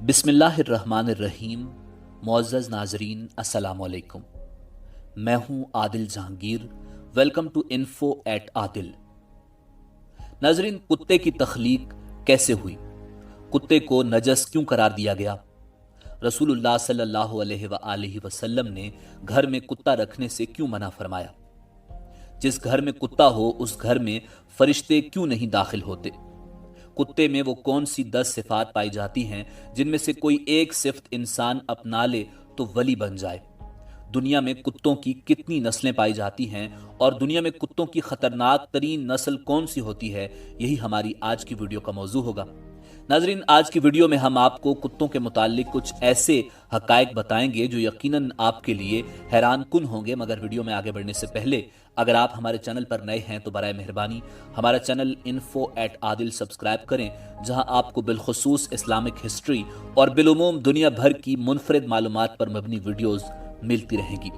बिस्मिल्लाह अर्रहमान अर्रहीम। मुअज़्ज़ज़ नाज़रीन, अस्सलामु अलैकुम। मैं हूँ Adil Jahangir. Welcome to info at Adil. नाज़रीन, कुत्ते की तख्लीक कैसे हुई? कुत्ते को नजस क्यों करार दिया गया? रसूलुल्लाह सल्लल्लाहु अलैहि वसल्लम ने घर में कुत्ता रखने से क्यों मना फरमाया? जिस घर में कुत्ता हो उस घर में फरिश्ते क्यों नहीं दाखिल होते? कुत्ते में वो कौन सी 10 सिफात पाई जाती हैं जिनमें से कोई एक सिफत इंसान अपना ले तो वली बन जाए? दुनिया में कुत्तों की कितनी नस्लें पाई जाती हैं और दुनिया में कुत्तों की खतरनाक तरीन नस्ल कौन सी होती है, यही हमारी आज की वीडियो का मौजू होगा। नाजरीन, आज की वीडियो में हम आपको कुत्तों के मुतालिक कुछ ऐसे हकायक बताएंगे जो यकीनन आपके लिए हैरान कुन होंगे। मगर वीडियो में आगे बढ़ने से पहले अगर आप हमारे चैनल पर नए हैं तो बराए मेहरबानी हमारा channel info at Adil subscribe करें, जहां आपको बिलखुसूस इस्लामिक हिस्ट्री और बिलुमूम दुनिया भर की मुनफरिद मालूमात पर मबनी वीडियोस मिलती रहेंगी।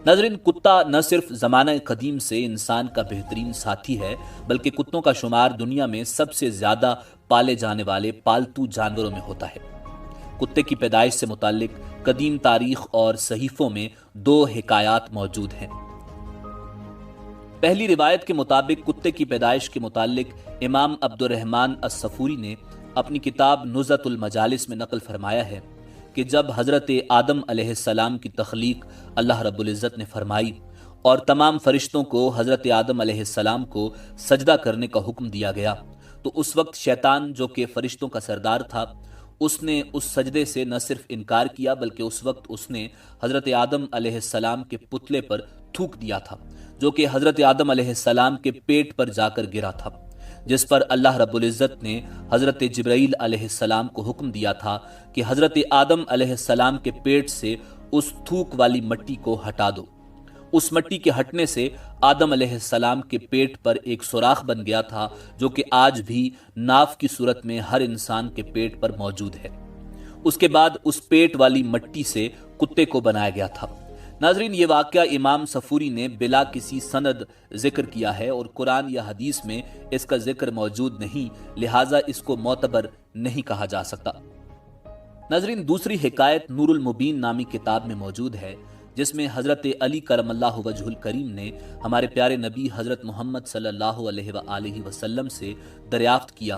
नाज़रीन, कुत्ता न सिर्फ ज़माना कदीम से इंसान का बेहतरीन साथी है, बल्कि कुत्तों का शुमार दुनिया में सबसे ज़्यादा पाले जाने वाले पालतू जानवरों में होता है। कुत्ते की पैदाइश से मुताल्लिक कदीम तारीख और सहीफ़ों में 2 हिकायात मौजूद हैं। पहली रिवायत के मुताबिक कुत्ते की पैदाइश के मुताल्लिक इमाम अब्दुर्रहमान अस-सफूरी ने अपनी किताब नुज़तुल मजालिस में नकल फरमाया है कि जब हज़रत आदम अलैहिस्सलाम की तख्लीक अल्लाह रब्बुल इज़्ज़त ने फरमाई और तमाम फरिश्तों को हज़रत आदम अलैहिस्सलाम को सजदा करने का हुक्म दिया गया, तो उस वक्त शैतान, जो कि फरिश्तों का सरदार था, उसने उस सजदे से न सिर्फ इनकार किया बल्कि उस वक्त उसने हज़रत आदम अलैहिस्सलाम के पुतले पर थूक दिया था, जो कि हज़रत आदम अलैहिस्सलाम के पेट पर जाकर गिरा था, जिस पर अल्लाह रब्बुल इज़्ज़त ने हज़रत जिब्राईल अलैहिस्सलाम को हुक्म दिया था कि हज़रत आदम अलैहिस्सलाम के पेट से उस थूक वाली मट्टी को हटा दो। उस मट्टी के हटने से आदम अलैहिस्सलाम के पेट पर एक सुराख बन गया था, जो कि आज भी नाव की सूरत में हर इंसान के पेट पर मौजूद है। उसके बाद उस पेट वाली मट्टी से कुत्ते को बनाया गया था। नाजरीन, ये वाक़या इमाम सफूरी ने बिला किसी सनद जिक्र किया है और कुरान या हदीस में इसका जिक्र मौजूद नहीं, लिहाजा इसको मोतबर नहीं कहा जा सकता। नाजरीन, दूसरी हिकायत नूरुल मुबीन नामी किताब में मौजूद है, जिसमें हज़रत अली करमल्लाहु वजहुल करीम ने हमारे प्यारे नबी हज़रत मोहम्मद सल्लल्लाहु अलैहि वसल्लम से दरियाफ्त किया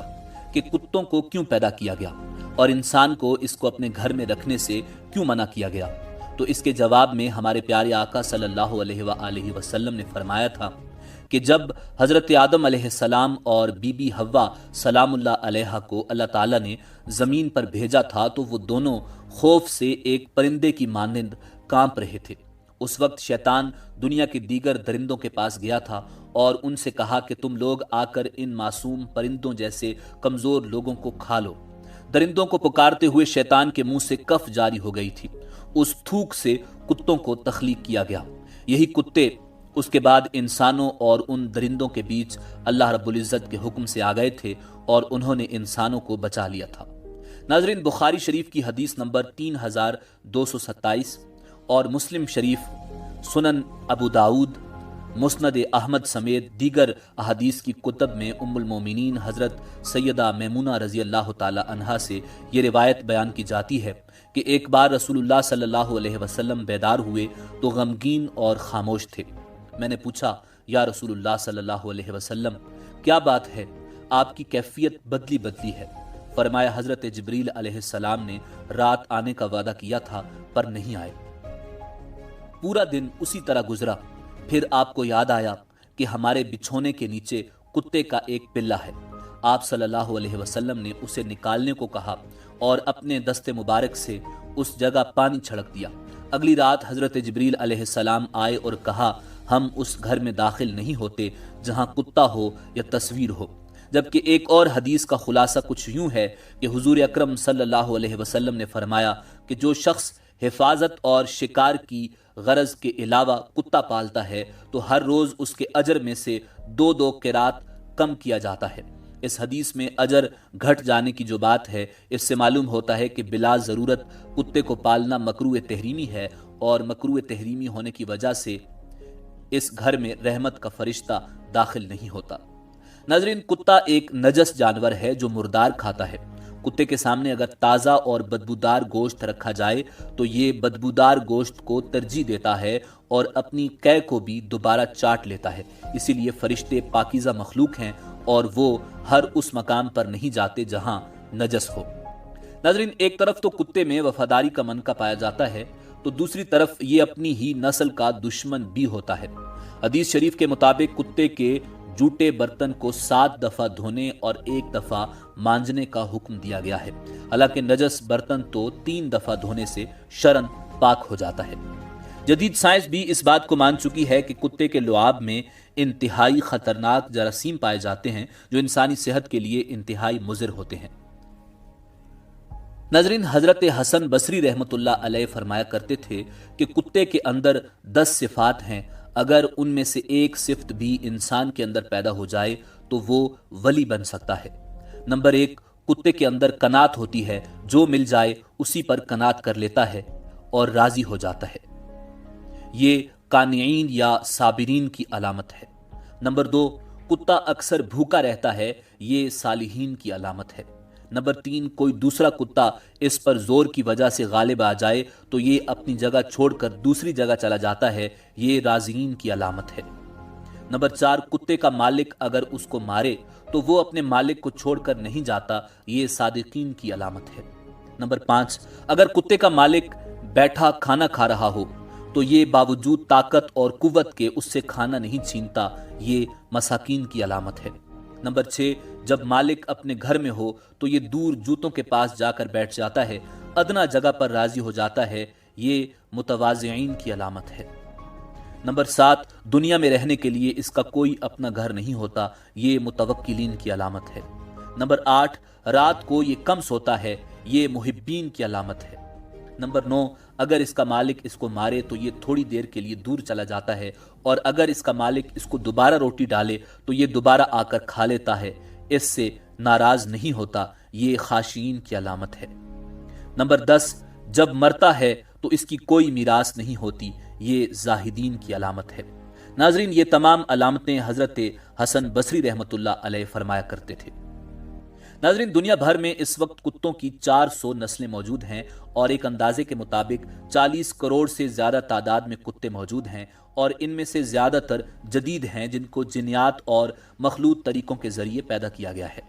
कि कुत्तों को क्यों पैदा किया गया और इंसान को इसको अपने घर में रखने से क्यों मना किया गया। तो इसके जवाब में हमारे प्यारे आका सल्लल्लाहु अलैहि वसल्लम ने फरमाया था कि जब हज़रत आदम अलैहिस्सलाम और बीबी हव्वा सलामुल्लाह अलैहा को अल्लाह ताला ने ज़मीन पर भेजा था, तो वो दोनों खौफ से एक परिंदे की मानंद कांप रहे थे। उस वक्त शैतान दुनिया के दीगर दरिंदों के पास गया था और उनसे कहा कि तुम लोग आकर इन मासूम परिंदों जैसे कमज़ोर लोगों को खा लो। दरिंदों को पुकारते हुए शैतान के मुंह से कफ जारी हो गई थी। उस थूक से कुत्तों को तख्लीक किया गया। यही कुत्ते उसके बाद इंसानों और उन दरिंदों के बीच अल्लाह रब्बुल इज़्ज़त के हुक्म से आ गए थे और उन्होंने इंसानों को बचा लिया था। नाज़रीन, बुखारी शरीफ की हदीस नंबर 3227 और मुस्लिम शरीफ, सुनन अबू दाऊद, मुस्नद अहमद समेत दीगर अहदीस की कुतब में उम्मुल मोमिनीन हज़रत सैयदा मैमूना रज़ी अल्लाह ताला अन्हा से ये रिवायत बयान की जाती है कि एक बार रसूलुल्लाह सल्लल्लाहु अलैहि वसल्लम बेदार हुए तो गमगीन और खामोश थे। मैंने पूछा, या रसूलुल्लाह सल्लल्लाहु अलैहि वसल्लम, क्या बात है, आपकी कैफियत बदली बदली है? फरमाया, हज़रत जिब्रील अलैहिस्सलाम ने रात आने का वादा किया था पर नहीं आए। पूरा दिन उसी तरह गुजरा। फिर आपको याद आया कि हमारे बिछोने के नीचे कुत्ते का एक पिल्ला है। आप सल्लल्लाहु अलैहि वसल्लम ने उसे निकालने को कहा और अपने दस्ते मुबारक से उस जगह पानी छिड़क दिया। अगली रात हज़रत जिब्रील अलैहिस्सलाम आए और कहा, हम उस घर में दाखिल नहीं होते जहां कुत्ता हो या तस्वीर हो। जबकि एक और हदीस का खुलासा कुछ यूं है कि हुजूर अकरम सल्लल्लाहु अलैहि वसल्लम ने फरमाया कि जो शख्स हिफाजत और शिकार की गरज के अलावा कुत्ता पालता है तो हर रोज उसके अजर में से 2 क़िरात कम किया जाता है। इस हदीस में अजर घट जाने की जो बात है, इससे मालूम होता है कि बिला ज़रूरत कुत्ते को पालना मकरूह तहरीमी है और मकरूह तहरीमी होने की वजह से इस घर में रहमत का फरिश्ता दाखिल नहीं होता। नाज़रीन, कुत्ता एक नजस जानवर है जो मुर्दार खाता है कुत्ते के सामने अगर ताज़ा और बदबूदार गोश्त रखा जाए तो ये बदबूदार गोश्त को तरजीह देता है और अपनी कै को भी दोबारा चाट लेता है। इसीलिए फरिश्ते पाकीज़ा मखलूक हैं और वो हर उस मकाम पर नहीं जाते जहां नजस हो। नाज़रीन, एक तरफ तो कुत्ते में वफादारी का मनका पाया जाता है तो दूसरी तरफ ये अपनी ही नस्ल का दुश्मन भी होता है। हदीस शरीफ के मुताबिक कुत्ते के जूठे बर्तन को 7 दफा धोने और 1 दफा मांजने का हुक्म दिया गया है। हालांकि नजस बर्तन तो 3 दफा धोने से शरन पाक हो जाता है। जदीद साइंस भी इस बात को मान चुकी है कि कुत्ते के लुआब में इंतहाई खतरनाक जरासीम पाए जाते हैं जो इंसानी सेहत के लिए इंतहाई मुज़िर होते हैं। नाज़रीन, हजरत हसन बसरी रहमतुल्लाह अलैह फरमाया करते थे कि कुत्ते के अंदर 10 सिफात हैं, अगर उनमें से एक सिफ्त भी इंसान के अंदर पैदा हो जाए तो वो वली बन सकता है। नंबर 1, कुत्ते के अंदर कनात होती है, जो मिल जाए उसी पर कनात कर लेता है और राजी हो जाता है। ये कानीन या साबिरीन की अलामत है। नंबर 2, कुत्ता अक्सर भूखा रहता है, ये सालिहीन की अलामत है। नंबर 3, कोई दूसरा कुत्ता इस पर जोर की वजह से गालिब आ जाए तो ये अपनी जगह छोड़कर दूसरी जगह चला जाता है, ये राज़ीन की अलामत है। नंबर 4, कुत्ते का मालिक अगर उसको मारे तो वो अपने मालिक को छोड़कर नहीं जाता, ये सादिकीन की अलामत है। नंबर 5, अगर कुत्ते का मालिक बैठा खाना खा रहा हो तो ये बावजूद ताकत और कुव्वत के उससे खाना नहीं छीनता, ये मसाकीन की अलामत है। नंबर 6, जब मालिक अपने घर में हो तो ये दूर जूतों के पास जाकर बैठ जाता है, अदना जगह पर राजी हो जाता है, ये मुतवाज़िईन की अलामत है। नंबर 7, दुनिया में रहने के लिए इसका कोई अपना घर नहीं होता, ये मुतवक्किलीन की अलामत है। नंबर 8, रात को ये कम सोता है, ये मुहिब्बीन की अलामत है। नंबर 9, अगर इसका मालिक इसको मारे तो ये थोड़ी देर के लिए दूर चला जाता है और अगर इसका मालिक इसको दोबारा रोटी डाले तो ये दोबारा आकर खा लेता है, इससे नाराज नहीं होता, ये खाशीन की अलामत है। नंबर 10, जब मरता है तो इसकी कोई मीरास नहीं होती, ये जाहिदीन की अलामत है। नाजरीन, ये तमाम अलामतें हजरत हसन बसरी रहमतुल्लाह अलैह फरमाया करते थे। नाजरीन, दुनिया भर में इस वक्त कुत्तों की 400 नस्लें मौजूद हैं और एक अंदाजे के मुताबिक 40 करोड़ से ज्यादा तादाद में कुत्ते मौजूद हैं और इनमें से ज्यादातर जदीद हैं जिनको जिन्यात और मखलूत तरीकों के जरिए पैदा किया गया है।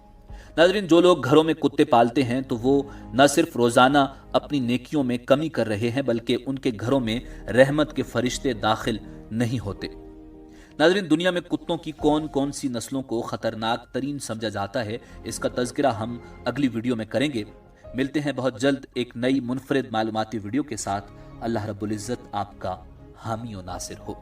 नाजरीन, जो लोग घरों में कुत्ते पालते हैं तो वो न सिर्फ रोजाना अपनी नेकियों में कमी कर रहे हैं बल्कि उनके घरों में रहमत के फरिश्ते दाखिल नहीं होते। नाज़रीन, दुनिया में कुत्तों की कौन कौन सी नस्लों को खतरनाक तरीन समझा जाता है, इसका तज़किरा हम अगली वीडियो में करेंगे। मिलते हैं बहुत जल्द एक नई मुनफरिद मालूमाती वीडियो के साथ। अल्लाह रब्बुल इज़्ज़त आपका हामी और नासिर हो।